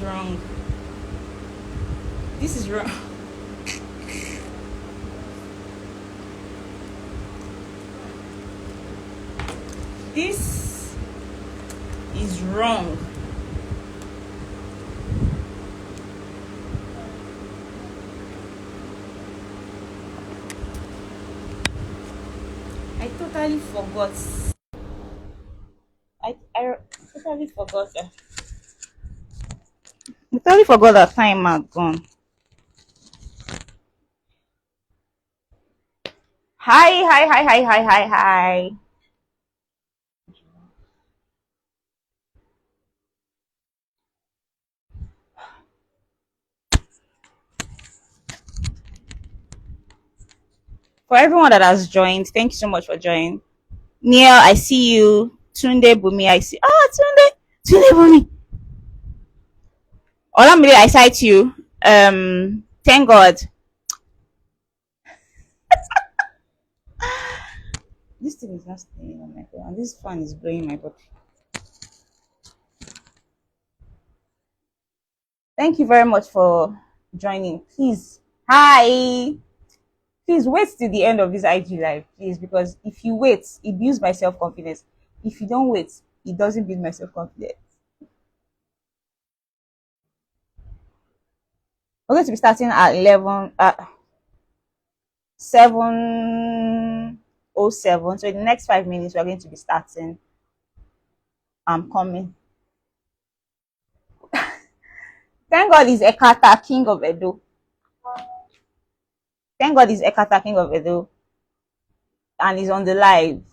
is wrong. This is wrong. This is wrong. I totally forgot. I totally forgot that. I totally forgot that time had gone. Hi, hi, hi, hi, hi, hi, hi. For everyone that has joined, thank you so much for joining. Neil, I see you. Tunde Bumi, I see. Ah, Tunde Bumi. Olamide, I cite you. Thank God. This thing is not staying on my phone, and this fan is blowing my body. Thank you very much for joining. Please, hi. Please wait till the end of this IG live, please, because if you wait, it builds my self confidence. If you don't wait, it doesn't build my self confidence. We're going to be starting at 7:07. So in the next 5 minutes, we're going to be starting. I'm coming. Thank God is Ekata, King of Edo. Thank God is Ekata, King of Edo, and he's on the live.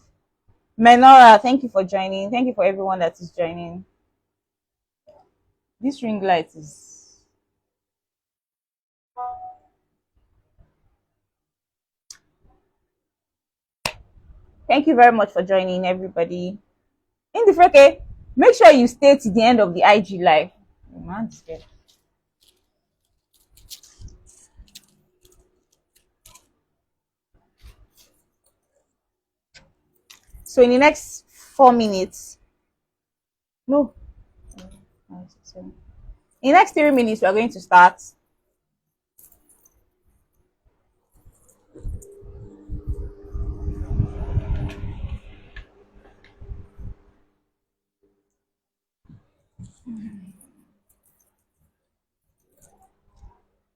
Menora, thank you for joining. Thank you for everyone that is joining. This ring light is. Thank you very much for joining, everybody. In the freke, make sure you stay to the end of the IG live. Oh, man, scared. So in the next 4 minutes, no, in the next 3 minutes, we are going to start.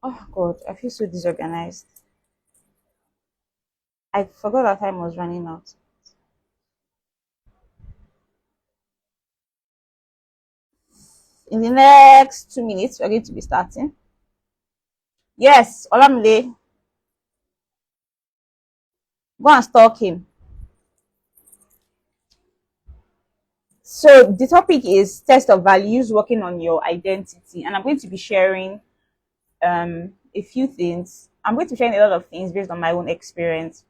Oh God, I feel so disorganized. I forgot that time was running out. In the next 2 minutes, we're going to be starting. Yes, Olamide, go and stalk him. So the topic is test of values working on your identity, and I'm going to be sharing a few things. I'm going to be sharing a lot of things based on my own experience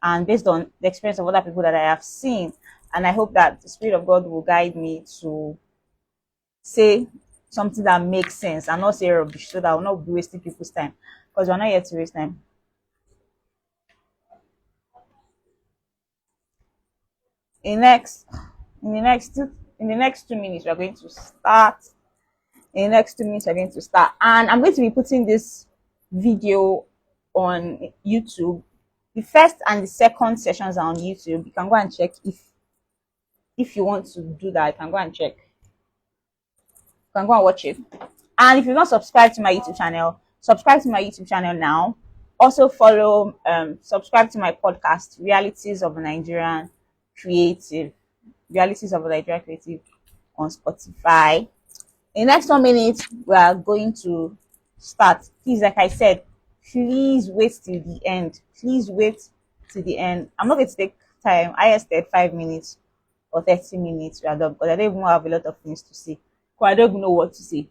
and based on the experience of other people that I have seen. And I hope that the Spirit of God will guide me to say something that makes sense and not say rubbish, so that I will not be wasting people's time, because we're not here to waste time. In next, in the next 2 minutes, we're going to start. In the next 2 minutes, we're going to start, and I'm going to be putting this video on YouTube. The first and the second sessions are on YouTube. You can go and check if you want to do that. You can go and check. You can go and watch it. And if you're not subscribed to my YouTube channel, subscribe to my YouTube channel now. Also follow, subscribe to my podcast, Creative, Realities of a Nigerian Creative on Spotify. In the next 1 minute, we are going to start. Please, like I said, please wait till the end. Please wait till the end. I'm not going to take time. I said 5 minutes or 30 minutes. We are done, because I don't even have a lot of things to say. Because I don't even know what to say.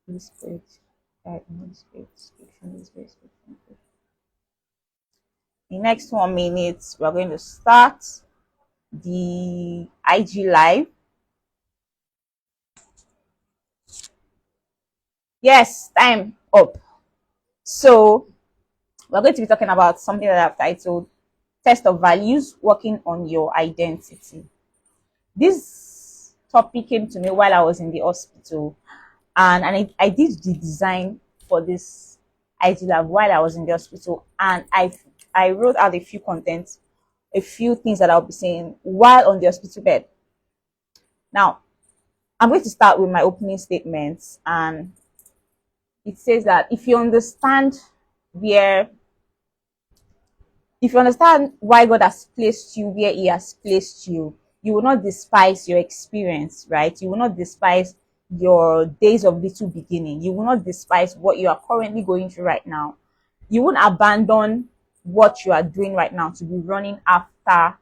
Holy Spirit, guide me, Holy Spirit, speak from this very speak from this. In the next 1 minute, we are going to start the IG live. Yes, time up. So we're going to be talking about something that I've titled Test of Values Working on Your Identity. This topic came to me while I was in the hospital, I did the design for this IG lab while I was in the hospital, and I wrote out a few contents, a few things that I'll be saying while on the hospital bed. Now, I'm going to start with my opening statements, and it says that where if you understand why God has placed you where He has placed you, you will not despise your experience, right? You will not despise your days of little beginning. You will not despise what you are currently going through right now. You won't abandon what you are doing right now to be running after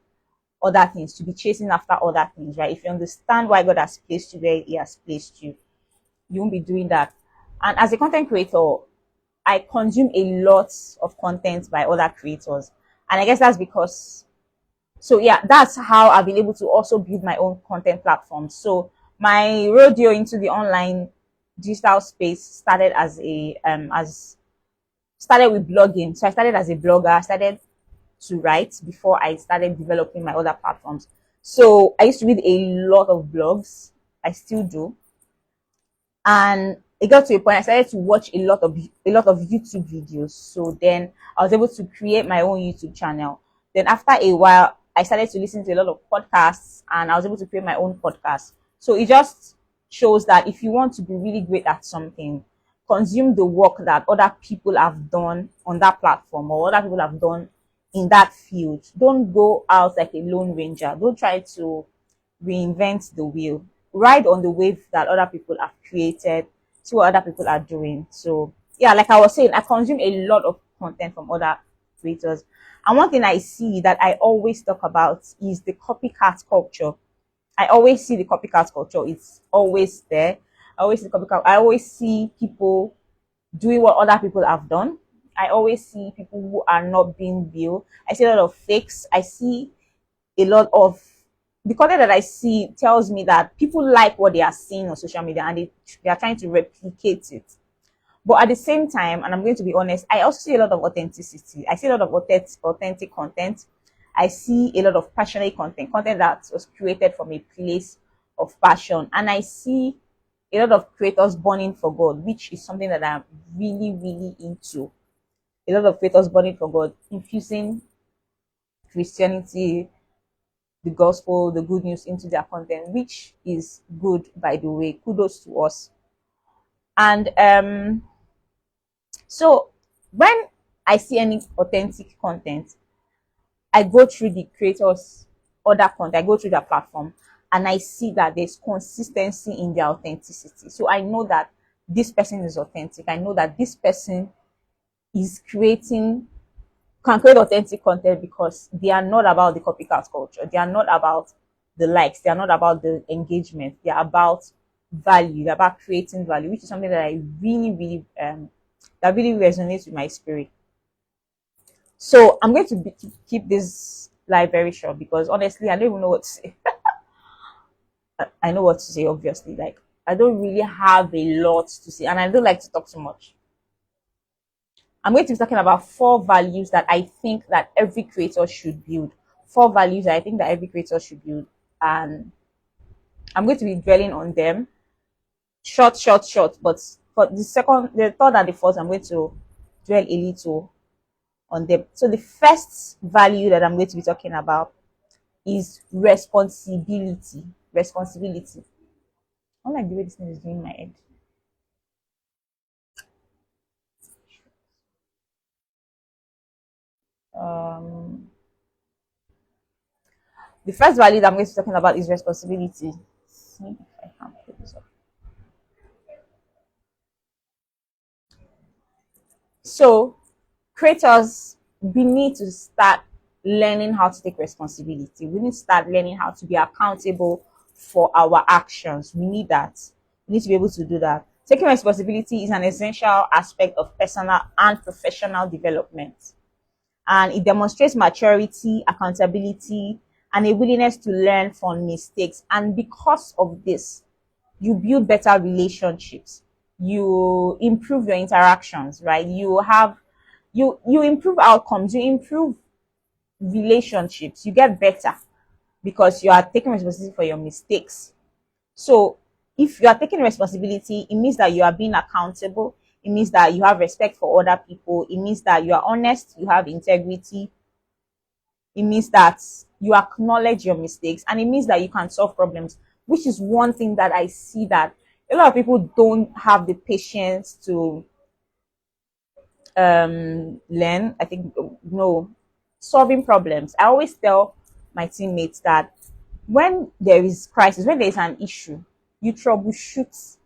other things, to be chasing after other things, right? If you understand why God has placed you where He has placed you, you won't be doing that. And as a content creator, I consume a lot of content by other creators. And I guess that's because, so yeah, that's how I've been able to also build my own content platform. So my rodeo into the online digital space started started with blogging. So I started as a blogger. I started to write before I started developing my other platforms. So I used to read a lot of blogs. I still do. And it got to a point I started to watch a lot of YouTube videos. So then I was able to create my own YouTube channel. Then after a while, I started to listen to a lot of podcasts, and I was able to create my own podcast. So it just shows that if you want to be really great at something, consume the work that other people have done on that platform or other people have done in that field. Don't go out like a lone ranger. Don't try to reinvent the wheel. Ride on the wave that other people have created, see what other people are doing. So yeah, like I was saying, I consume a lot of content from other creators. And one thing I see that I always talk about is the copycat culture. I always see the copycat culture. It's always there. I always see copycat. I always see people doing what other people have done. I always see people who are not being real. I see a lot of fakes. I see a lot of the content that I see tells me that people like what they are seeing on social media, and they are trying to replicate it. But at the same time, and I'm going to be honest, I also see a lot of authenticity. I see a lot of authentic content. I see a lot of passionate content that was created from a place of passion. And I see a lot of creators burning for God, which is something that I'm really, really into. A lot of creators burning for God, infusing Christianity, the gospel, the good news into their content, which is good, by the way. Kudos to us. And so when I see any authentic content, I go through the creators' other content, I go through their platform, and I see that there's consistency in their authenticity. So I know that this person is authentic. I know that this person is can create authentic content because they are not about the copycat culture. They are not about the likes. They are not about the engagement. They are about value. They're about creating value, which is something that I really, really, that really resonates with my spirit. So I'm going to keep this live very short because honestly, I don't even know what to say. I know what to say, obviously. Like, I don't really have a lot to say, and I don't like to talk too much. I'm going to be talking about 4 values that I think that every creator should build. 4 values that I think that every creator should build. And I'm going to be dwelling on them. Short. But for the third and the fourth, I'm going to dwell a little on them. So the first value that I'm going to be talking about is responsibility. Responsibility. I don't like the way this thing is doing my head. The first value that I'm going to be talking about is responsibility. See if I can put this up. So, creators, we need to start learning how to take responsibility. We need to start learning how to be accountable for our actions. We need that. We need to be able to do that. Taking responsibility is an essential aspect of personal and professional development. And it demonstrates maturity, accountability, and a willingness to learn from mistakes. And because of this, you build better relationships, you improve your interactions, right? You improve outcomes, you improve relationships, you get better because you are taking responsibility for your mistakes. So If you are taking responsibility, it means that you are being accountable. It means that you have respect for other people. It means that you are honest, you have integrity. It means that you acknowledge your mistakes, and it means that you can solve problems, which is one thing that I see that a lot of people don't have the patience to learn. I think no, solving problems. I always tell my teammates that when there is crisis, when there is an issue, you troubleshoot.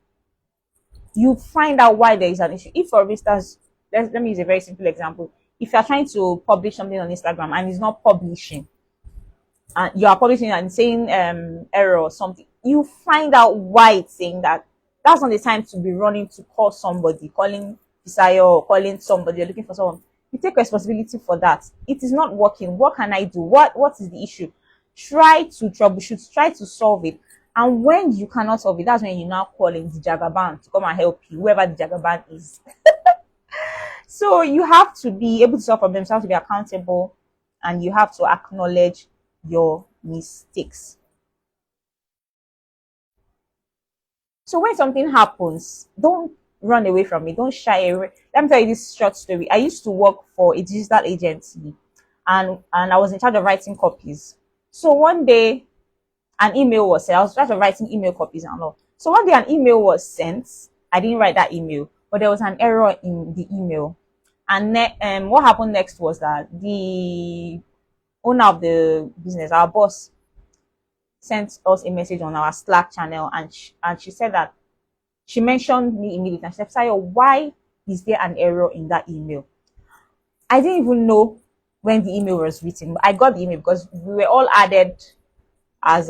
You find out why there is an issue. If, for instance, let me use a very simple example. If you're trying to publish something on Instagram and it's not publishing, and you are publishing and saying error or something, you find out why it's saying that. That's not the time to be running to call somebody, calling Fisayo or calling somebody, you're looking for someone. You take responsibility for that. It is not working. What can I do? What is the issue? Try to troubleshoot, try to solve it. And when you cannot solve it, that's when you now call in the Jagaban to come and help you, whoever the Jagaban is. So you have to be able to solve problems, you have to be accountable, and you have to acknowledge your mistakes. So when something happens, don't run away from it. Don't shy away. Let me tell you this short story. I used to work for a digital agency, and I was in charge of writing copies. So one day an email was sent. I was in charge of writing email copies and all. So one day an email was sent. I didn't write that email, but there was an error in the email. And what happened next was that the owner of the business, our boss, sent us a message on our Slack channel, and she said that she mentioned me immediately. And she said, Sayo, why is there an error in that email? I didn't even know when the email was written, but I got the email because we were all added as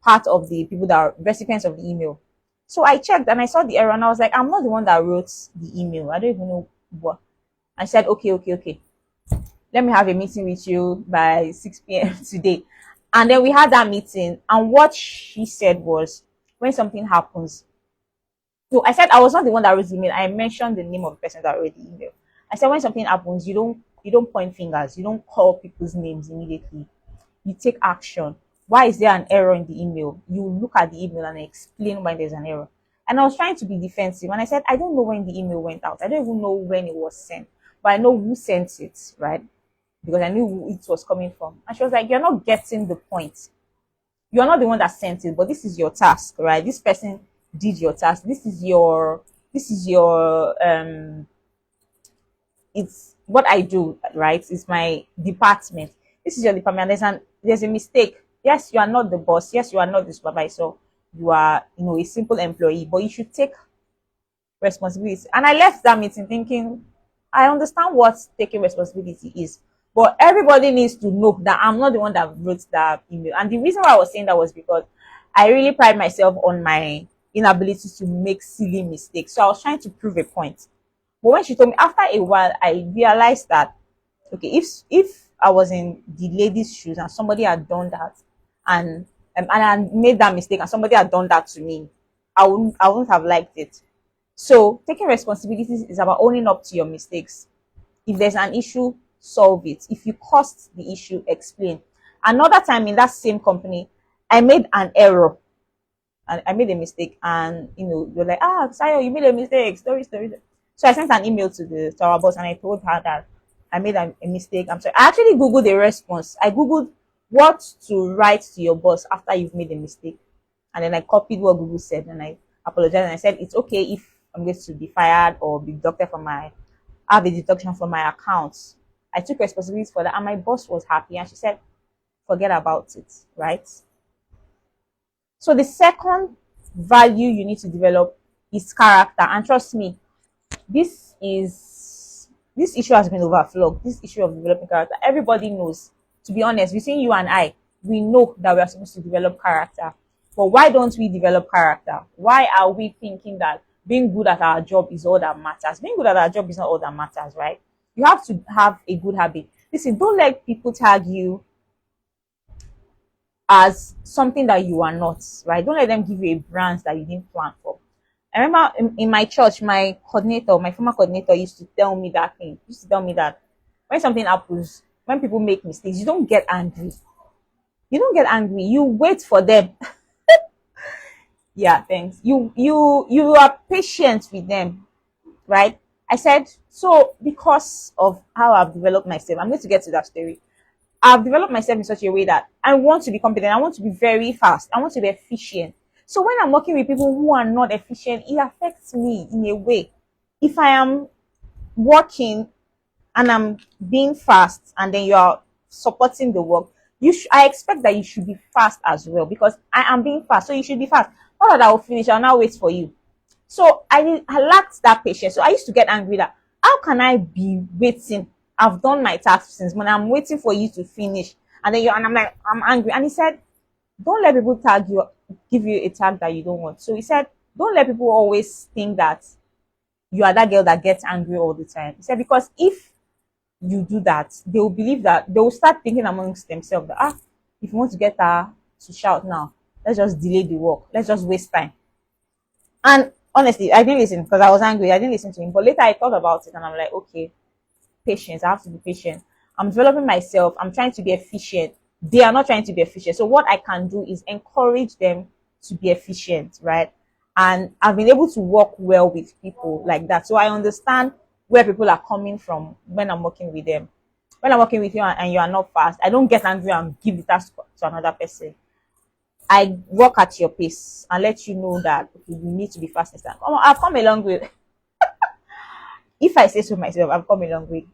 part of the people that are recipients of the email. So I checked and I saw the error, and I was like, I'm not the one that wrote the email. I don't even know what. I said, okay. Let me have a meeting with you by 6 p.m. today. And then we had that meeting, and what she said was, when something happens, so I said I was not the one that wrote the email. I mentioned the name of the person that wrote the email. I said when something happens, you don't point fingers, you don't call people's names immediately. You take action. Why is there an error in the email? You look at the email and explain why there's an error. And I was trying to be defensive, and I said I don't know when the email went out. I don't even know when it was sent, but I know who sent it, right? Because I knew who it was coming from. And she was like, you're not getting the point. You're not the one that sent it, but this is your task, right? This person did your task. It's what I do, right? It's my department. This is your department. There's a mistake. Yes, you are not the boss. Yes, you are not the supervisor. You are, a simple employee, but you should take responsibility. And I left that meeting thinking, I understand what taking responsibility is, but everybody needs to know that I'm not the one that wrote that email. And the reason why I was saying that was because I really pride myself on my inability to make silly mistakes. So I was trying to prove a point. But when she told me, after a while, I realized that, okay, if I was in the lady's shoes and somebody had done that, and I made that mistake and somebody had done that to me, I wouldn't have liked it. So taking responsibilities is about owning up to your mistakes. If there's an issue, solve it. If you caused the issue, explain. Another time in that same company, I made an error and I made a mistake, and you're like, Sayo, you made a mistake. Story. So I sent an email to our boss, and I told her that I made a mistake. I'm sorry. I actually googled the response. I googled what to write to your boss after you've made a mistake, and then I copied what Google said, and I apologized, and I said it's okay if I'm going to be fired or be deducted from have a deduction from my accounts. I took responsibility for that, and my boss was happy, and she said, forget about it, right? So the second value you need to develop is character. And trust me, this issue has been overflogged. This issue of developing character, everybody knows. To be honest, between you and I, we know that we are supposed to develop character. But why don't we develop character? Why are we thinking that being good at our job is all that matters? Being good at our job is not all that matters, right? You have to have a good habit. Listen, don't let people tag you as something that you are not, right? Don't let them give you a brand that you didn't plan for. I remember in my church, my former coordinator used to tell me that thing. He used to tell me that when something happens, when people make mistakes, you don't get angry. You don't get angry. You wait for them. Yeah, thanks. You are patient with them, right? I said, so because of how I've developed myself, I'm going to get to that story. I've developed myself in such a way that I want to be competent. I want to be very fast. I want to be efficient. So when I'm working with people who are not efficient, it affects me in a way. If I am working and I'm being fast and then you're supporting the work, I expect that you should be fast as well because I am being fast. So you should be fast. Not that I will finish, I'll now wait for you. So I lacked that patience. So I used to get angry that how can I be waiting? I've done my task since when I'm waiting for you to finish. And then you and I'm like, I'm angry. And he said, don't let people tag you, give you a tag that you don't want. So he said, don't let people always think that you are that girl that gets angry all the time. He said, because if you do that, they will believe that they will start thinking amongst themselves that if you want to get her to shout now, let's just delay the work. Let's just waste time. And honestly, I didn't listen because I was angry. I didn't listen to him. But later I thought about it and I'm like, okay, patience. I have to be patient. I'm developing myself. I'm trying to be efficient. They are not trying to be efficient. So what I can do is encourage them to be efficient, right? And I've been able to work well with people like that. So I understand where people are coming from when I'm working with them. When I'm working with you and you are not fast, I don't get angry and give the task to another person. I work at your pace and let you know that okay, you need to be fast next time. I've come a long way. If I say so myself, I've come a long way.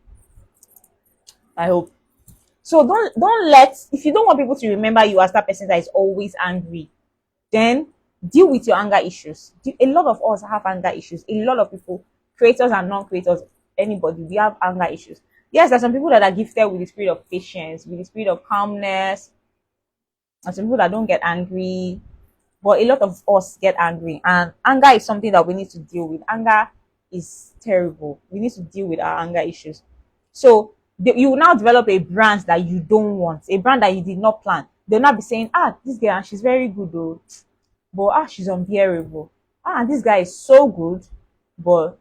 I hope. So don't let if you don't want people to remember you as that person that is always angry, then deal with your anger issues. A lot of us have anger issues. A lot of people, creators and non-creators, anybody, we have anger issues. Yes, there's some people that are gifted with the spirit of patience, with the spirit of calmness, and some people that don't get angry. But a lot of us get angry, and anger is something that we need to deal with. Anger is terrible. We need to deal with our anger issues. So you will now develop a brand that you don't want, a brand that you did not plan. They'll not be saying, this girl, she's very good though, but she's unbearable. This guy is so good, but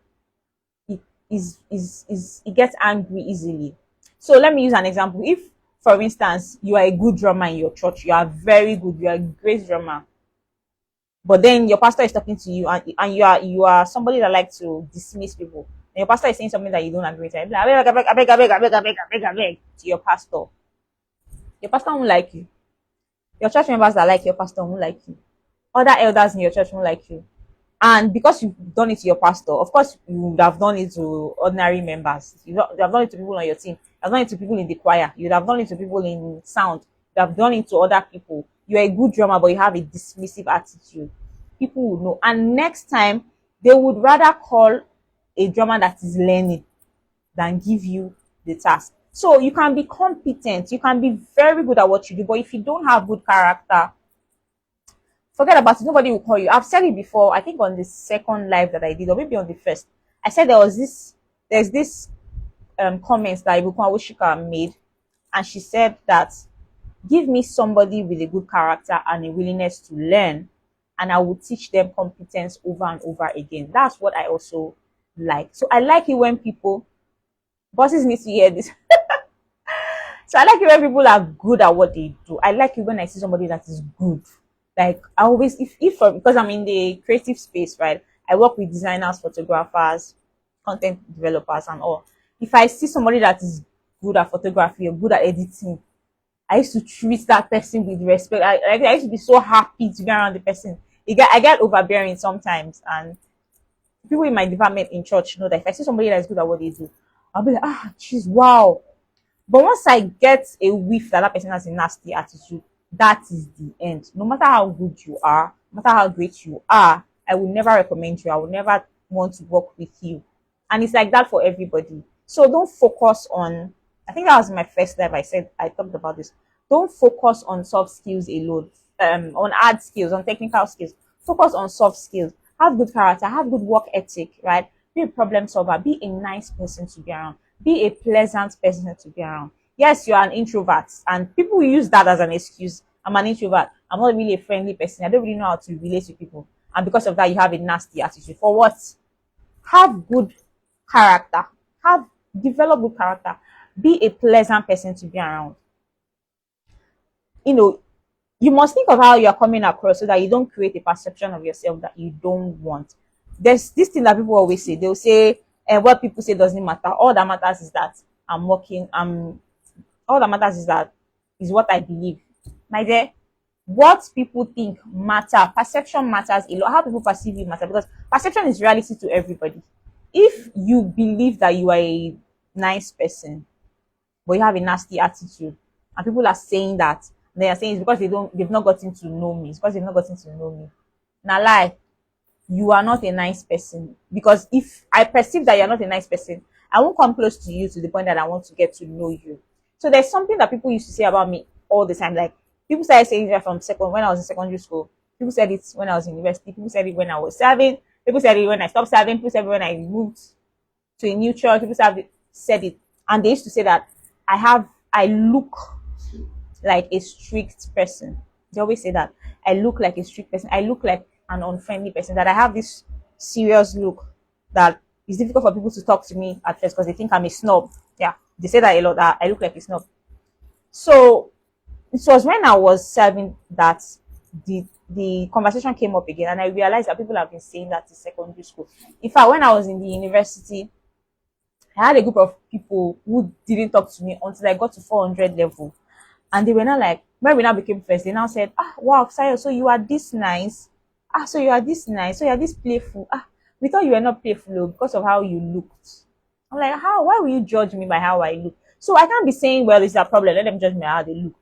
he he gets angry easily. So let me use an example. If, for instance, you are a good drummer in your church, you are very good, you are a great drummer, but then your pastor is talking to you and you are somebody that likes to dismiss people. And your pastor is saying something that you don't agree with. Like, to your pastor. Your pastor won't like you. Your church members that like your pastor won't like you. Other elders in your church won't like you. And because you've done it to your pastor, of course you would have done it to ordinary members. You have done it to people on your team. You have done it to people in the choir. You have done it to people in sound. You have done it to other people. You're a good drummer, but you have a dismissive attitude. People will know. And next time, they would rather call a drummer that is learning than give you the task. So you can be competent. You can be very good at what you do, but if you don't have good character, forget about it. Nobody will call you. I've said it before. I think on the second live that I did, or maybe on the first. I said there's this comments that Ibukun Awushika made, and she said that give me somebody with a good character and a willingness to learn, and I will teach them competence over and over again. That's what I also like. So I like it when people bosses need to hear this. So I like it when people are good at what they do. I like it when I see somebody that is good. Like I always, because I'm in the creative space, right? I work with designers, photographers, content developers, and all. If I see somebody that is good at photography or good at editing, I used to treat that person with respect. I used to be so happy to be around the person. I get overbearing sometimes, and people in my department in church know that if I see somebody that is good at what they do, I'll be like, jeez, wow. But once I get a whiff that person has a nasty attitude, that is the end. No matter how good you are, no matter how great you are, I will never recommend you. I will never want to work with you. And it's like that for everybody. So don't focus on, I think that was my first live. I talked about this. Don't focus on soft skills alone, on hard skills, on technical skills. Focus on soft skills. Have good character, have good work ethic, right? Be a problem solver, be a nice person to be around, be a pleasant person to be around. Yes, you are an introvert, and people use that as an excuse. I'm an introvert. I'm not really a friendly person. I don't really know how to relate to people. And because of that, you have a nasty attitude. For what? Have good character. Develop good character. Be a pleasant person to be around. You know, you must think of how you're coming across so that you don't create a perception of yourself that you don't want. There's this thing that people always say. They'll say, and what people say doesn't matter. All that matters is that I'm working. All that matters is that is what I believe. My dear, what people think matter. Perception matters a lot. How people perceive you matter, because perception is reality to everybody. If you believe that you are a nice person, but you have a nasty attitude, and people are saying that, they are saying it's because they've not gotten to know me. It's because they've not gotten to know me. Now lie, you are not a nice person. Because if I perceive that you're not a nice person, I won't come close to you to the point that I want to get to know you. So there's something that people used to say about me all the time. Like, people started saying that from second when I was in secondary school. People said it when I was in university. People said it when I was serving. People said it when I stopped serving. People said it when I moved to a new church. People said it, and they used to say that I look like a strict person. They always say that I look like a strict person. I look like an unfriendly person. That I have this serious look that it's difficult for people to talk to me at first because they think I'm a snob. Yeah, they say that a lot. That I look like a snob. So it was when I was serving that the conversation came up again, and I realized that people have been saying that in secondary school. In fact, when I was in the university, I had a group of people who didn't talk to me until I got to 400 level. And they were not like, when we now became friends, they now said, ah, wow, Fisayo, so you are this nice. Ah, so you are this nice. So you are this playful. Ah, we thought you were not playful though, because of how you looked. I'm like, how? Why will you judge me by how I look? So I can't be saying, well, it's a problem. Let them judge me by how they look.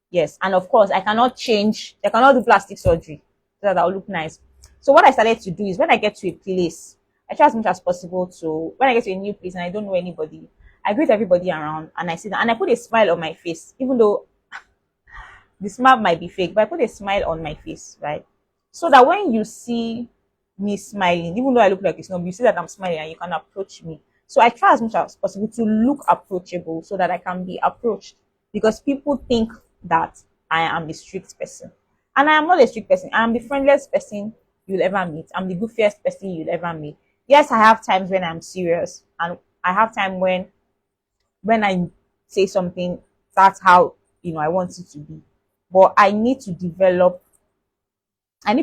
Yes. And of course, I cannot do plastic surgery so that I'll look nice. So what I started to do is when I get to a place, I try as much as possible to, when I get to a new place and I don't know anybody, I greet everybody around and I sit down and I put a smile on my face, even though the smile might be fake, but I put a smile on my face, right? So that when you see me smiling, even though I look like a snob, you see that I'm smiling and you can approach me. So I try as much as possible to look approachable so that I can be approached, because people think that I am a strict person. And I am not a strict person. I am the friendliest person you'll ever meet. I'm the goofiest person you'll ever meet. Yes, I have times when I'm serious, and I have time when I say something, that's how I want it to be. But I need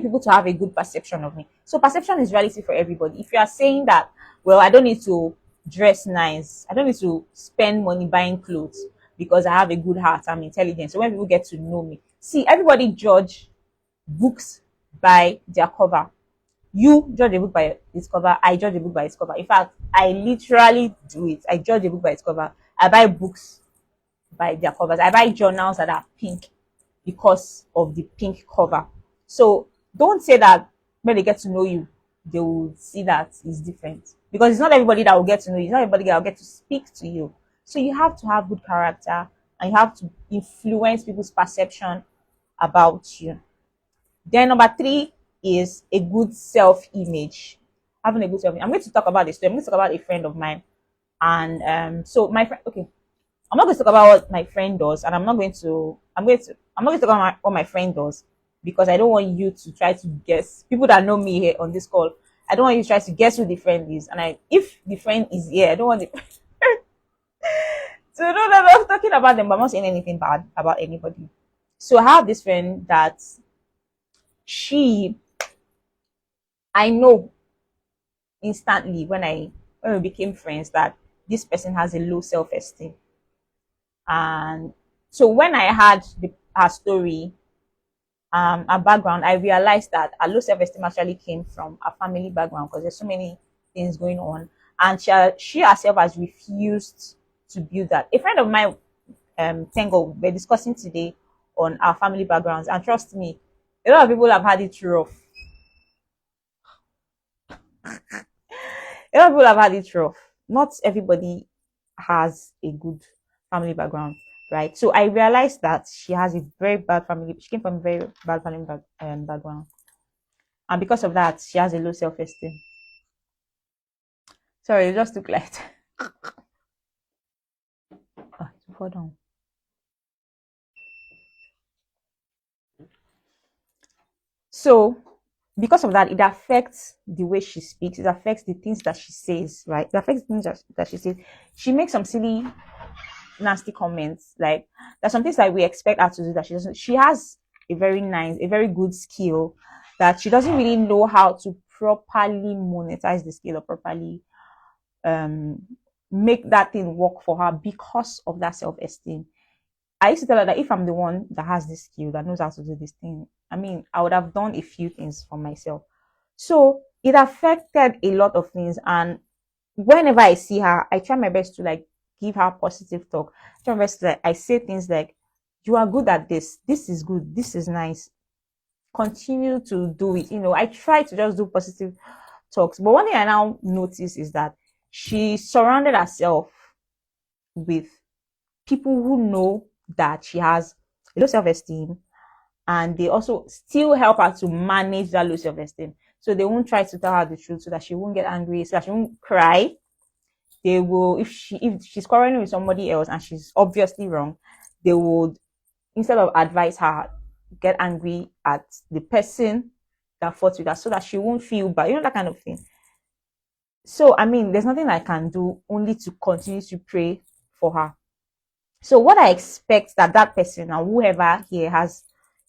people to have a good perception of me. So perception is reality for everybody. If you are saying that, well, I don't need to dress nice, I don't need to spend money buying clothes because I have a good heart, I'm intelligent. So when people get to know me, see, everybody judge books by their cover. You judge a book by its cover. I judge a book by its cover. In fact, I literally do it. I judge a book by its cover. I buy books by their covers. I buy journals that are pink because of the pink cover. So don't say that when they get to know you, they will see that it's different. Because it's not everybody that will get to know you. It's not everybody that will get to speak to you. So you have to have good character and you have to influence people's perception about you. Then number 3 is a good self-image. Having a good self-image. I'm going to talk about this. I'm going to talk about a friend of mine. And so my friend, okay, I'm not going to talk about what my friend does, and I'm not going to talk about what my friend does, because I don't want you to try to guess. People that know me here on this call, I don't want you to try to guess who the friend is. And if the friend is here, I don't want to know that I'm talking about them, but I'm not saying anything bad about anybody. So I have this friend that I know instantly when we became friends that this person has a low self-esteem. And so when I had her story, her background, I realized that her low self-esteem actually came from a family background, because there's so many things going on, and she herself has refused to build that. A friend of mine, Tango, we're discussing today on our family backgrounds, and trust me, a lot of people have had it rough. A lot of people have had it rough. Not everybody has a good family background, right? So I realized that she has a very bad family. She came from a very bad family background, and because of that, she has a low self-esteem. Sorry, it just took light. Hold on. So because of that, it affects the way she speaks. It affects the things that she says, right? It affects the things that she says. She makes some silly, nasty comments. Like, there's some things that we expect her to do that she doesn't. She has a very nice, a very good skill that she doesn't really know how to properly monetize the skill or properly um make that thing work for her because of that self-esteem. I used to tell her that if I'm the one that has this skill, that knows how to do this thing, I mean, I would have done a few things for myself. So it affected a lot of things. And whenever I see her, I try my best to like give her positive talk. I try my best to, like, I say things like, you are good at this. This is good. This is nice. Continue to do it. I try to just do positive talks. But one thing I now notice is that she surrounded herself with people who know that she has low self-esteem, and they also still help her to manage that low self-esteem. So they won't try to tell her the truth so that she won't get angry, so that she won't cry. They will, if she's quarreling with somebody else and she's obviously wrong, they would, instead of advise her, get angry at the person that fought with her so that she won't feel bad, that kind of thing. So I mean, there's nothing I can do, only to continue to pray for her. So what I expect that person, and whoever here has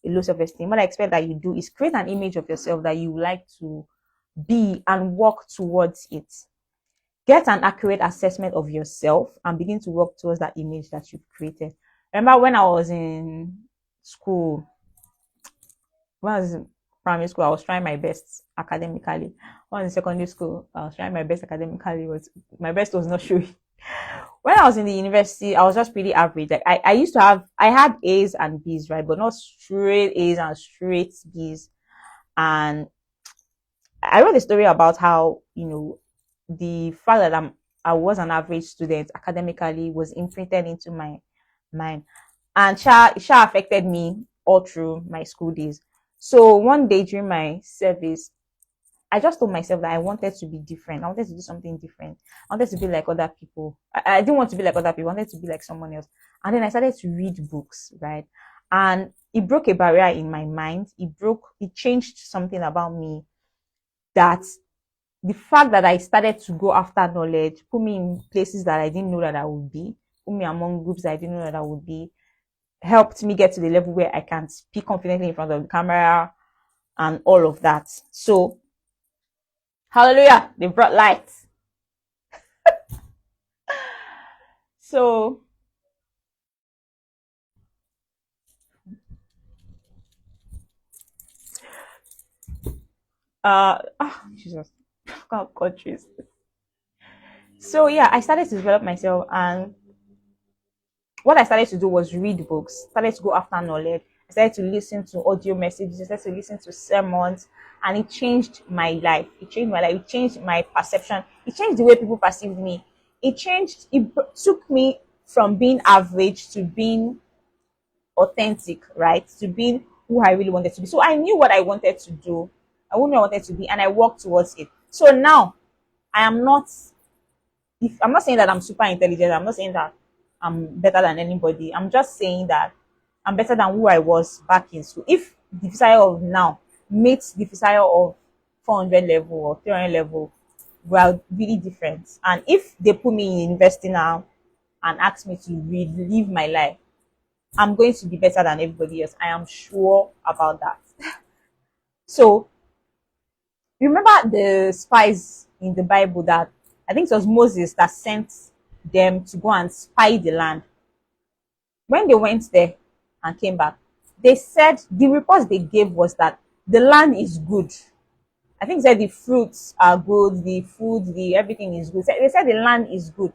a low self-esteem, what I expect that you do is create an image of yourself that you would like to be and work towards it. Get an accurate assessment of yourself and begin to work towards that image that you've created. Remember when I was in school, when I was in primary school, I was trying my best academically. When I was in secondary school, I was trying my best academically, but my best was not showing. When I was in the university, I was just pretty average. Like I had A's and B's, right? But not straight A's and straight B's. And I wrote a story about how, the fact that I was an average student academically was imprinted into my mind. And it affected me all through my school days. So one day during my service, I just told myself that I wanted to be different. I wanted to do something different. I wanted to be like other people. I didn't want to be like other people. I wanted to be like someone else. And then I started to read books, right? And it broke a barrier in my mind. It changed something about me, that the fact that I started to go after knowledge put me in places that I didn't know that I would be, put me among groups that I didn't know that I would be, helped me get to the level where I can speak confidently in front of the camera and all of that. So, hallelujah, they brought light. So, Jesus, God, Jesus. So yeah, I started to develop myself, and what I started to do was read books, started to go after knowledge. I started to listen to audio messages, I started to listen to sermons, and it changed my life. It changed my life. It changed my perception. It changed the way people perceived me. It took me from being average to being authentic, right? To being who I really wanted to be. So I knew what I wanted to do. I knew what I wanted to be, and I worked towards it. So now I am not, if I'm not saying that I'm super intelligent, I'm not saying that I'm better than anybody. I'm just saying that I'm better than who I was back in school. If the Fisayo of now meets the Fisayo of 400 level or 300 level, we are really different. And if they put me in university now and ask me to relive my life, I'm going to be better than everybody else. I am sure about that. So, remember the spies in the Bible that I think it was Moses that sent them to go and spy the land. When they went there and came back, they said the reports they gave was that the land is good. I think they said the fruits are good, the food, the everything is good. They said the land is good.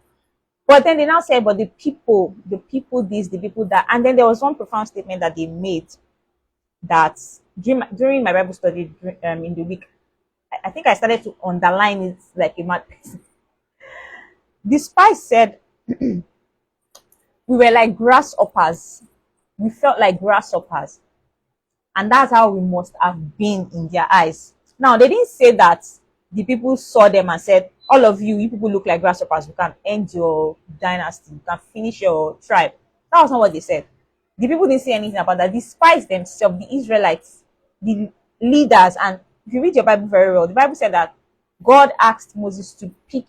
But then they now say, but the people this, the people that, and then there was one profound statement that they made that during my Bible study in the week, I think I started to underline it like a mad person. The spies said we were like grasshoppers. We felt like grasshoppers. And that's how we must have been in their eyes. Now, they didn't say that the people saw them and said, all of you people look like grasshoppers. You can end your dynasty. You can finish your tribe. That was not what they said. The people didn't say anything about that. The spies themselves, the Israelites, the leaders, and if you read your Bible very well, the Bible said that God asked Moses to pick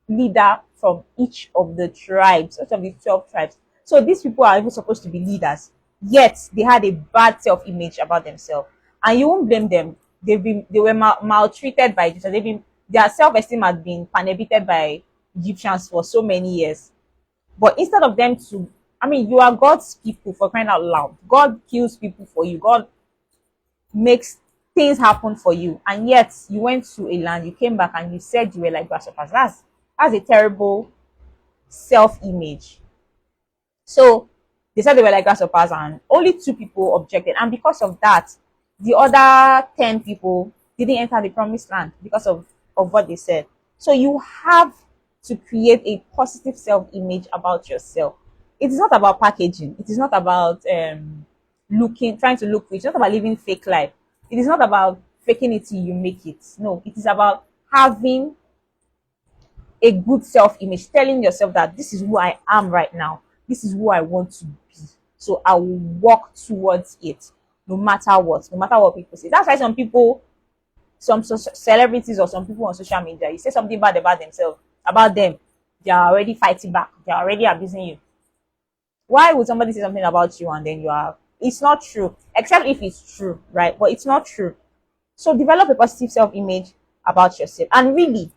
leader from each of the tribes, each of the 12 tribes. So these people are even supposed to be leaders. yet they had a bad self-image about themselves. And you won't blame them. They were maltreated by Egyptians. Their self-esteem had been inhibited by Egyptians for so many years. But instead of them to, I mean, you are God's people, for crying out loud. God kills people for you. God makes things happen for you. And yet you went to a land, you came back and you said you were like grasshoppers. That's a terrible self-image. So they said they were like grasshoppers, and only 2 people objected. And because of that, the other 10 people didn't enter the promised land because of what they said. So you have to create a positive self-image about yourself. It is not about packaging. It is not about trying to look rich. It's not about living fake life. It is not about faking it till you make it. No, it is about having a good self-image, telling yourself that this is who I am right now. This is who I want to be. So I will walk towards it no matter what people say. That's why some people, some celebrities or some people on social media, you say something bad about themselves, about them, they are already fighting back. They are already abusing you. Why would somebody say something about you and then you are, it's not true, except if it's true, right? But it's not true. So develop a positive self-image about yourself. And really,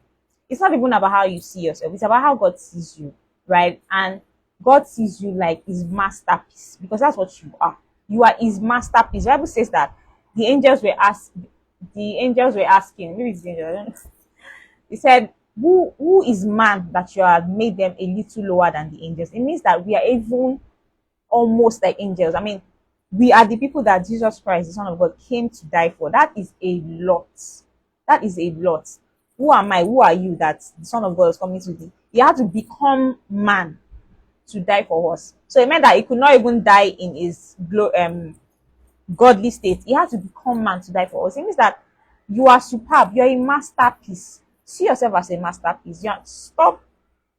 it's not even about how you see yourself. It's about how God sees you, right? And God sees you like his masterpiece, because that's what you are. You are his masterpiece. The Bible says that the angels were asking, maybe it's the angel, I don't know. He said, who is man that you have made them a little lower than the angels? It means that we are even almost like angels. I mean, we are the people that Jesus Christ, the Son of God, came to die for. That is a lot. That is a lot. Who am I? Who are you that the Son of God is coming to thee? He had to become man to die for us. So it meant that he could not even die in his godly state. He had to become man to die for us. It means that you are superb. You are a masterpiece. See yourself as a masterpiece. Stop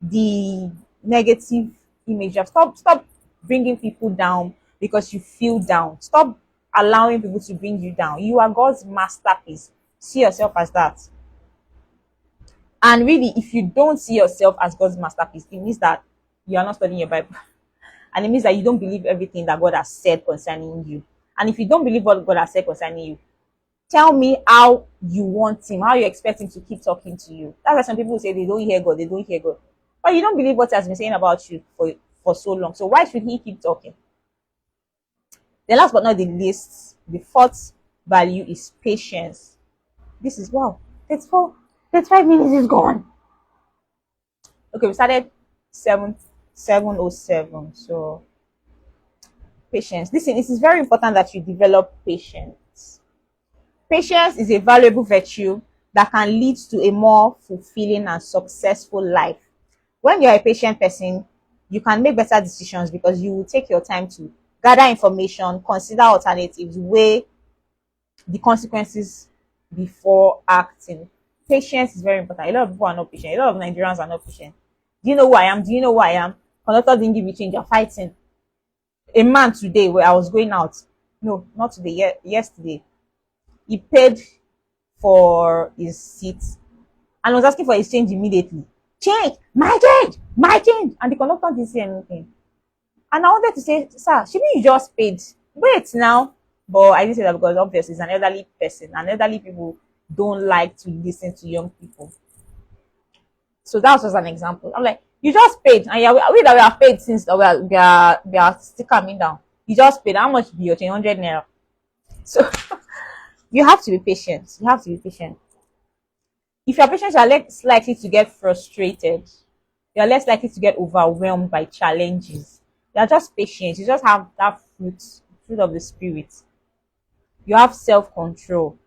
the negative image. Stop bringing people down because you feel down. Stop allowing people to bring you down. You are God's masterpiece. See yourself as that. And really, if you don't see yourself as God's masterpiece, it means that you are not studying your Bible. And it means that you don't believe everything that God has said concerning you. And if you don't believe what God has said concerning you, tell me how you want him, how you expect him to keep talking to you. That's why some people say they don't hear God, they don't hear God. But you don't believe what he has been saying about you for so long. So why should he keep talking? Then last but not the least, the fourth value is patience. This is, wow, 35 minutes is gone. Okay, we started 7:07. So patience. Listen, it is very important that you develop patience. Patience is a valuable virtue that can lead to a more fulfilling and successful life. When you're a patient person, you can make better decisions because you will take your time to gather information, consider alternatives, weigh the consequences before acting. Patience is very important. A lot of people are not patient. A lot of Nigerians are not patient. Do you know who I am? Do you know who I am? Conductor didn't give me change. You're fighting. A man today, where I was going out, no, not today, yesterday, he paid for his seat and was asking for his change immediately. Change, my change, my change. And the conductor didn't say anything. And I wanted to say, sir, shouldn't you just paid? Wait now. But I didn't say that because obviously it's an elderly person, and elderly people don't like to listen to young people. So that was just an example. I'm like, you just paid, and yeah, we that we have paid since we are still coming down. You just paid. How much be your 100 naira? So you have to be patient. You have to be patient. If you're patient, you're less likely to get frustrated. You're less likely to get overwhelmed by challenges. You're just patient. You just have that fruit of the spirit. You have self-control.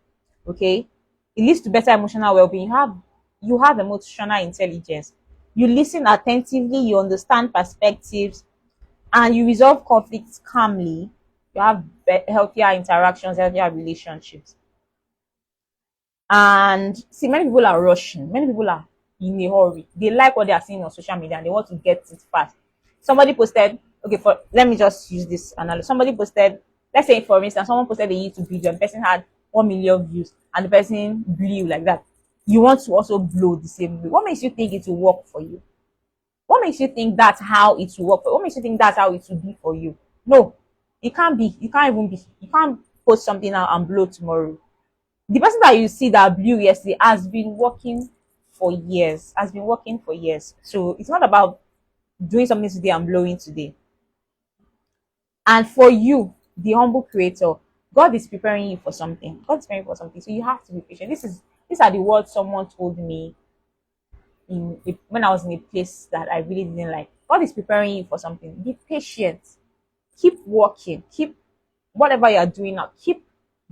Okay? It leads to better emotional well-being. You have emotional intelligence. You listen attentively, you understand perspectives, and you resolve conflicts calmly. You have healthier interactions, healthier relationships. And see, many people are rushing. Many people are in a hurry. They like what they are seeing on social media and they want to get it fast. Somebody posted, okay, let me just use this analogy. Somebody posted, let's say for instance, someone posted a YouTube video and the person had 1 million views and the person blew like that. You want to also blow the same way. What makes you think it will work for you? What makes you think that's how it will work for you? What makes you think that's how it will be for you? No. It can't be. You can't even be. You can't post something now and blow tomorrow. The person that you see that blew yesterday has been working for years. Has been working for years. So it's not about doing something today and blowing today. And for you, the humble creator, God is preparing you for something. God is preparing you for something. So you have to be patient. These are the words someone told me when I was in a place that I really didn't like. God is preparing you for something. Be patient. Keep working. Keep whatever you are doing now. Keep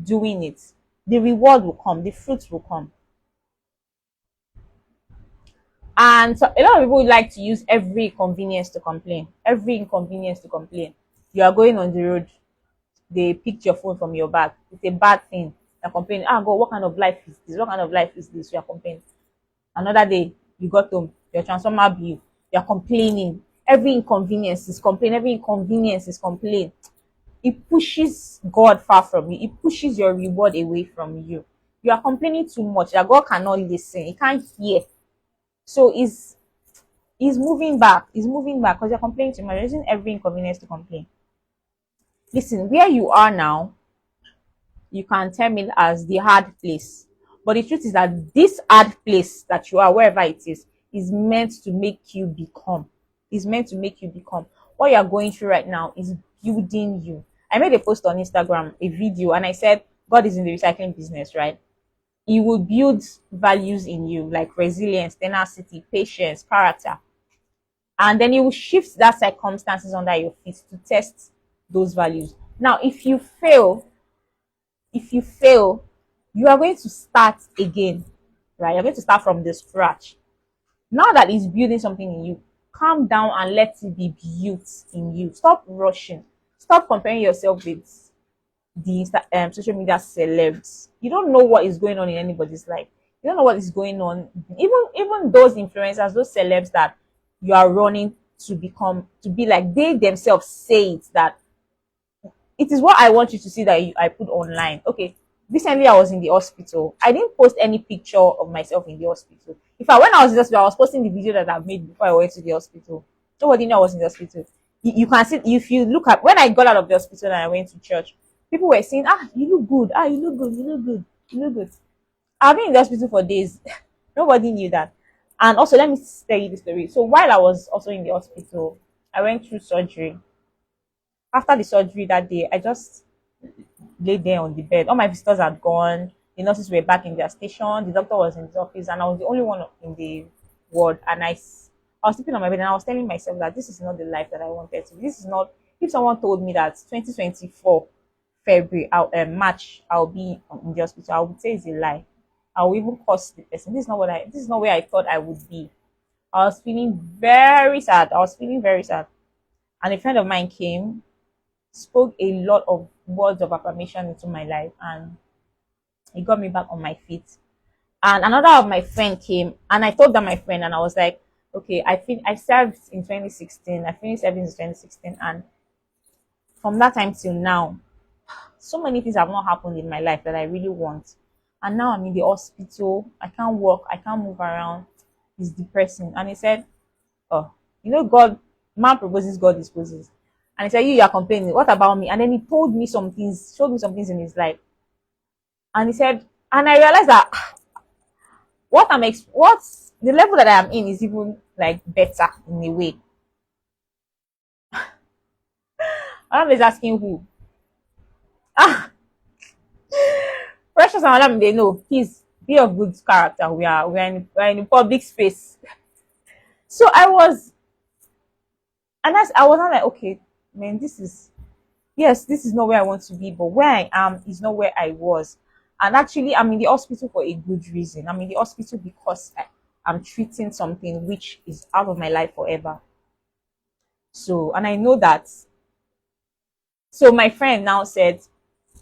doing it. The reward will come. The fruits will come. And so a lot of people like to use every inconvenience to complain. Every inconvenience to complain. You are going on the road, they picked your phone from your bag. It's a bad thing. You're complaining, ah God, what kind of life is this? What kind of life is this? You're complaining. Another day, you got home, your transformer bill, you're complaining. Every inconvenience is complaint. Every inconvenience is complaint. It pushes God far from you. It pushes your reward away from you. You are complaining too much that God cannot listen. He can't hear. So he's moving back. He's moving back because you're complaining too much. You're using every inconvenience to complain. Listen, where you are now, you can term it as the hard place. But the truth is that this hard place that you are, wherever it is meant to make you become. Is meant to make you become. What you are going through right now is building you. I made a post on Instagram, a video, and I said, God is in the recycling business, right? He will build values in you like resilience, tenacity, patience, character. And then he will shift that circumstances under your feet to test those values. Now, if you fail, you are going to start again, right? You're going to start from the scratch. Now that he's building something in you, calm down and let it be built in you. Stop rushing. Stop comparing yourself with the social media celebs. You don't know what is going on in anybody's life. You don't know what is going on. Even those influencers, those celebs that you are running to become, to be like, they themselves say it, that it is what I want you to see that I put online. Okay, recently I was in the hospital. I didn't post any picture of myself in the hospital. In fact, when I was in the hospital, I was posting the video that I made before I went to the hospital. Nobody knew I was in the hospital. You can see, if you look at when I got out of the hospital and I went to church, people were saying, ah, you look good. Ah, you look good. You look good. You look good. I've been in the hospital for days. Nobody knew that. And also, let me tell you the story. So while I was also in the hospital, I went through surgery. After the surgery that day, I just laid there on the bed. All my visitors had gone. The nurses were back in their station. The doctor was in his office, and I was the only one in the ward. And I was sleeping on my bed, and I was telling myself that this is not the life that I wanted to. This is not. If someone told me that 2024 February, March, I'll be in the hospital, I would say it's a lie. I will even curse the person. This is not what I. This is not where I thought I would be. I was feeling very sad. I was feeling very sad. And a friend of mine came, spoke a lot of words of affirmation into my life, and it got me back on my feet. And another of my friend came, and I told that my friend, and I was like, okay, I served in 2016. I finished serving in 2016, and from that time till now, so many things have not happened in my life that I really want. And now I'm in the hospital. I can't walk. I can't move around. It's depressing. And he said, oh, God, man proposes, God disposes. And he said, you are complaining. What about me? And then he told me some things, showed me some things in his life. And he said, and I realized that what's the level that I am in is even like better in a way. I'm always asking who. Ah, Precious and Alam, they know. Please be of good character. We're in public space. So I was not like, okay, man, this is not where I want to be, but where I am is not where I was. And actually, I'm in the hospital for a good reason. I'm in the hospital because I'm treating something which is out of my life forever. So, and I know that. So, my friend now said,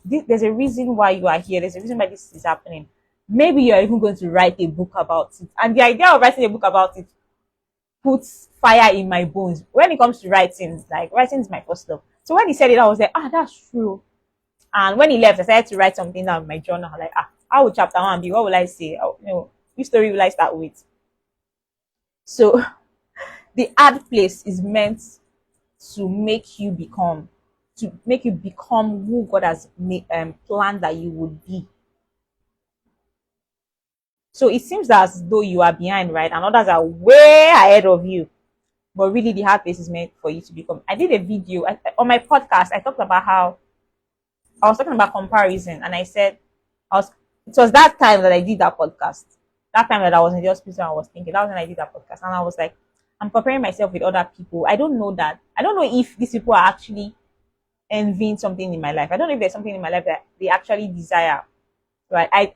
there's a reason why you are here. There's a reason why this is happening. Maybe you're even going to write a book about it. And the idea of writing a book about it puts fire in my bones. When it comes to writing, like writing is my first love. So when he said it, I was like, that's true. And when he left, I started to write something down in my journal. Like, how would chapter one be? What will I say? Which story will I start with? So the hard place is meant to make you become. to make you become who God has planned that you would be. So it seems as though you are behind, right? And others are way ahead of you. But really, the hard place is meant for you to become. I did a video on my podcast. I talked about how I was talking about comparison, and I said, I was. It was that time that I did that podcast. That time that I was in the hospital, I was thinking that was when I did that podcast, and I was like, I'm comparing myself with other people. I don't know that. I don't know if these people are actually envying something in my life. I don't know if there's something in my life that they actually desire. Right?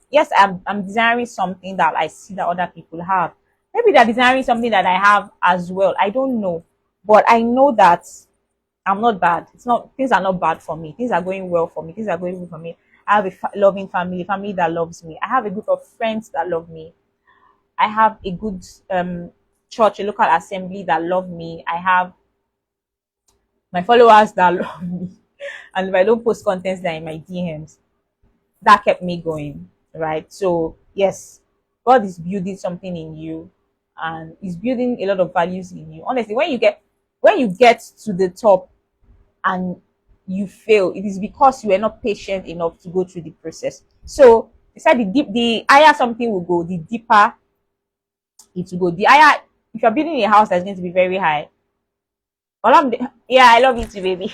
I'm desiring something that I see that other people have. Maybe they're desiring something that I have as well. I don't know, but I know that I'm not bad. It's not Things are not bad for me. Things are going well for me. Things are going well for me. I have a loving family, family that loves me. I have a group of friends that love me. I have a good church, a local assembly that love me. I have my followers that love me. And if I don't post contents that are in my DMs, that kept me going, right? So yes, God is building something in you, and He's building a lot of values in you. Honestly, when you get to the top and you fail, it is because you are not patient enough to go through the process. So they said the higher something will go, the deeper it will go. The higher, if you're building a house that's going to be very high, yeah, I love you too, baby.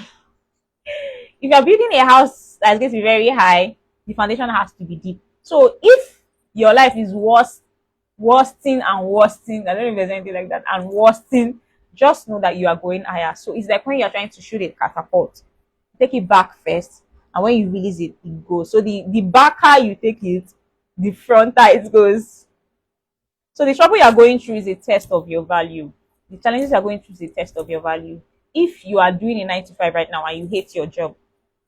If you're building a house that's going to be very high, the foundation has to be deep. So if your life is worsting and worsting, I don't know if there's anything like that, and worsting, just know that you are going higher. So it's like when you're trying to shoot a catapult, take it back first, and when you release it, it goes. So the backer you take it, the fronter it goes. So the trouble you are going through is a test of your value. The challenges you are going through is a test of your value. If you are doing a 9 to 5 right now and you hate your job,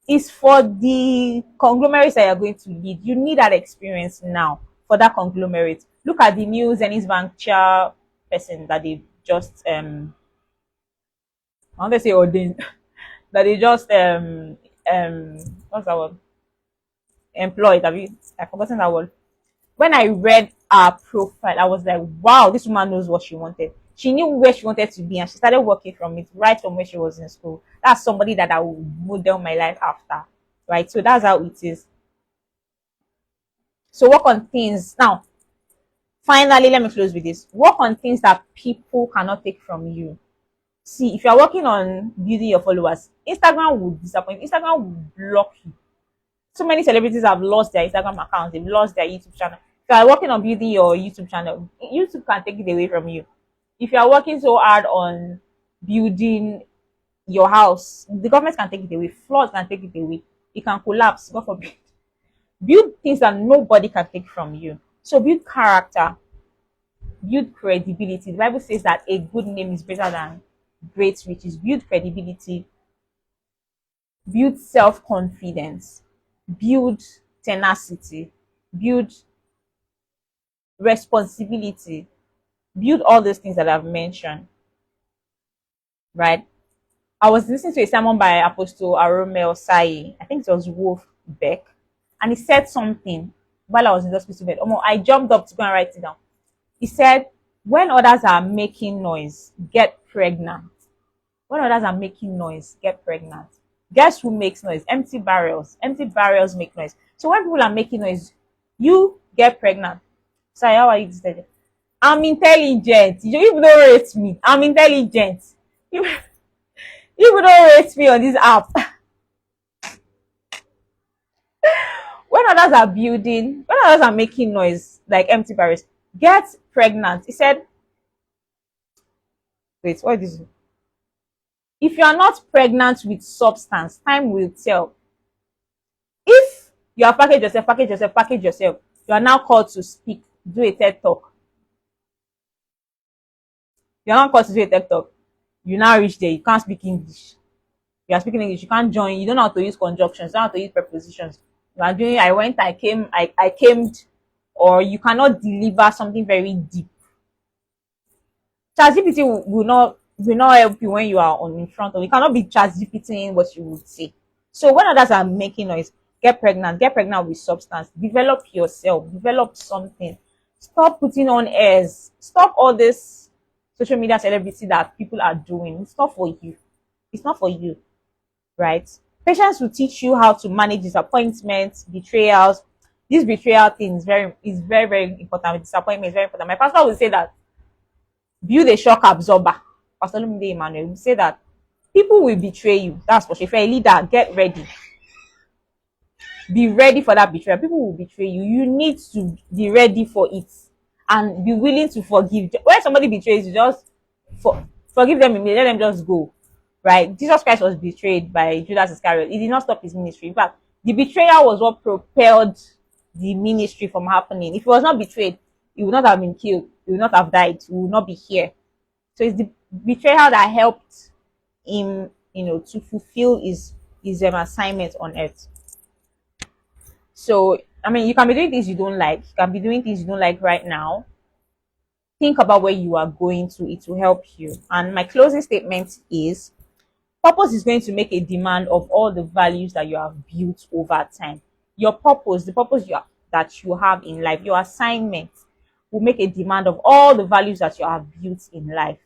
it's for the conglomerates that you're going to lead. You need that experience now for that conglomerate. Look at the new Zenith Bank chair person that they just I want to say ordained that they just what's that word? Employed. I've forgotten that word. When I read her profile, I was like, wow, this woman knows what she wanted. She knew where she wanted to be, and she started working from it right from when she was in school. That's somebody that I will model my life after, right? So that's how it is. So work on things. Now, finally, let me close with this. Work on things that people cannot take from you. See, if you're working on building your followers, Instagram will disappoint. Instagram will block you. So many celebrities have lost their Instagram accounts. They've lost their YouTube channel. If you are working on building your YouTube channel, YouTube can take it away from you. If you are working so hard on building your house, the government can take it away. Floods can take it away. It can collapse. God forbid. Build things that nobody can take from you. So build character, build credibility. The Bible says that a good name is better than great riches. Build credibility, build self-confidence, build tenacity, build responsibility, build all those things that I've mentioned, right? I was listening to a sermon by Apostle Aromel Sai. I think it was Wolf Beck, and he said something while I was in the hospital bed. I jumped up to go and write it down. He said, when others are making noise, get pregnant. When others are making noise, get pregnant. Guess who makes noise? Empty barrels. Empty barrels make noise. So when people are making noise, you get pregnant. Sorry, how are you today? I'm intelligent. You don't rate me. I'm intelligent. You don't rate me on this app. When others are building, when others are making noise, like empty barrels, get pregnant. He said, wait, what is it? If you are not pregnant with substance, time will tell. If you have packaged yourself, you are now called to speak, do a TED talk. You are not called to do a TED talk. You now reach there, you can't speak English. You are speaking English, you can't join, you don't know how to use conjunctions, you don't know how to use prepositions. You are doing, I went, I came, I came, or you cannot deliver something very deep. ChatGPT will not help you when you are on in front of you. Cannot be ChatGPTing what you would say. So when others are making noise, get pregnant with substance, develop yourself, develop something. Stop putting on airs. Stop all this social media celebrity that people are doing. It's not for you. It's not for you, right? Patience will teach you how to manage disappointments, betrayals. This betrayal thing is very, very important. Disappointment is very important. My pastor will say that build a shock absorber. Pastor Lumide Emmanuel will say that people will betray you. That's for sure. If you're a leader, get ready. Be ready for that betrayal. People will betray you. You need to be ready for it and be willing to forgive. When somebody betrays you, just forgive them immediately. Let them just go. Right? Jesus Christ was betrayed by Judas Iscariot. He did not stop his ministry. In fact, the betrayal was what propelled the ministry from happening. If he was not betrayed, he would not have been killed. He would not have died. He would not be here. So it's the betrayal that helped him, to fulfill his assignment on earth. So, I mean, you can be doing things you don't like. You can be doing things you don't like right now. Think about where you are going to. It will help you. And my closing statement is, purpose is going to make a demand of all the values that you have built over time. Your purpose, the purpose that you have in life, your assignment will make a demand of all the values that you have built in life.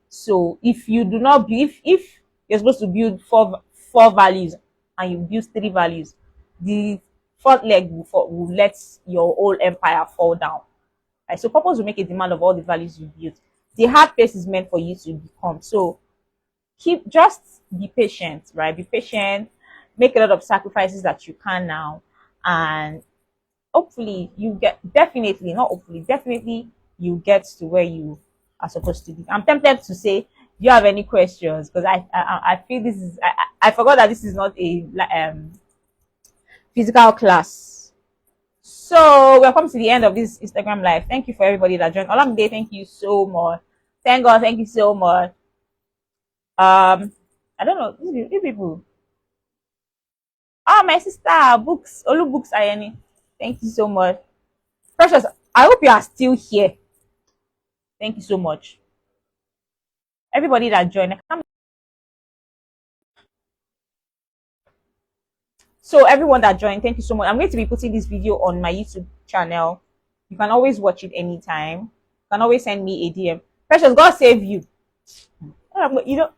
So if you do not build, if you're supposed to build four values and you build 3 values, the fourth leg will let your whole empire fall down. Right? So purpose will make a demand of all the values you built. The hard place is meant for you to become. So just be patient, right? Be patient, make a lot of sacrifices that you can now, and hopefully you get definitely you get to where you are supposed to be. I'm tempted to say, do you have any questions? Because I feel this is I forgot that this is not a physical class. So we're coming to the end of this Instagram live. Thank you for everybody that joined. Olamide, thank you so much. Thank God, thank you so much. I don't know these people. My sister books, Olu books Ayeni. Thank you so much. Precious, I hope you are still here. Thank you so much. Everybody that joined. So everyone that joined, thank you so much. I'm going to be putting this video on my YouTube channel. You can always watch it anytime. You can always send me a DM. Precious, God save you. You know,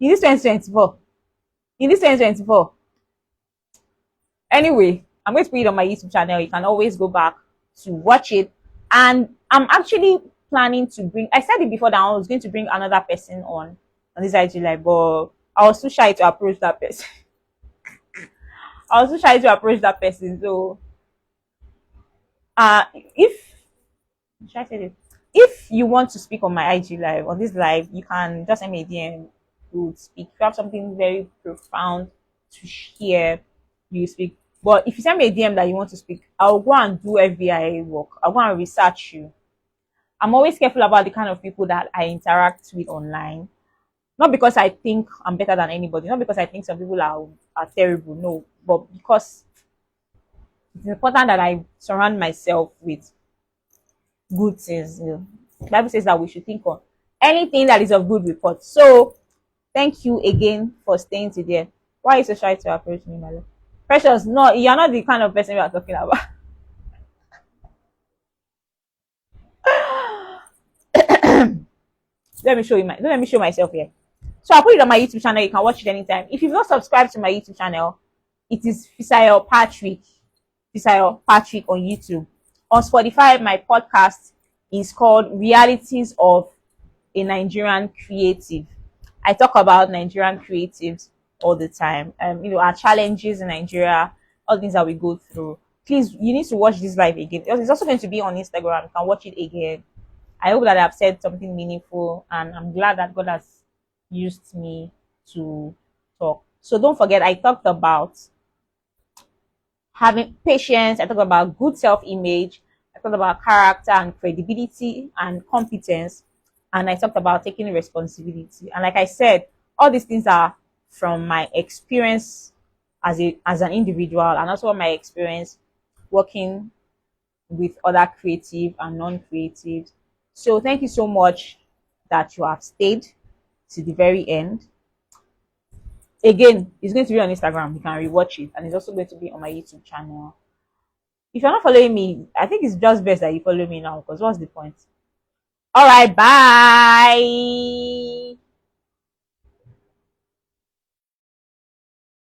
in this 2024. In this 2024. Anyway, I'm going to put it on my YouTube channel. You can always go back to watch it. And I'm actually planning to bring, I said it before that I was going to bring another person on this IG live, but I was too shy to approach that person. I was too shy to approach that person. So, if you want to speak on my IG live, on this live, you can just send me a DM to speak. If you have something very profound to share, you speak. But if you send me a DM that you want to speak, I'll go and do FBI work. I'll go and research you. I'm always careful about the kind of people that I interact with online. Not because I think I'm better than anybody, not because I think some people are terrible, no, but because it's important that I surround myself with good things. The Bible says that we should think on anything that is of good report. So, thank you again for staying today. Why are you so shy to approach me, my love? Precious, no, you're not the kind of person we are talking about. Let me show myself here. So I'll put it on my YouTube channel. You can watch it anytime. If you've not subscribed to my YouTube channel, it is Fisayo Patrick on YouTube. On Spotify, my podcast is called Realities of a Nigerian Creative. I talk about Nigerian creatives all the time. Our challenges in Nigeria, all the things that we go through. Please, you need to watch this live again. It's also going to be on Instagram. You can watch it again. I hope that I've said something meaningful, and I'm glad that God has used me to talk. So don't forget, I talked about having patience. I talked about good self-image. I talked about character and credibility and competence. And I talked about taking responsibility. And like I said, all these things are from my experience as an individual, and also my experience working with other creative and non-creatives. So thank you so much that you have stayed to the very end. Again, it's going to be on Instagram. You can rewatch it, and it's also going to be on my YouTube channel. If you're not following me, I think it's just best that you follow me now, because what's the point? All right, bye.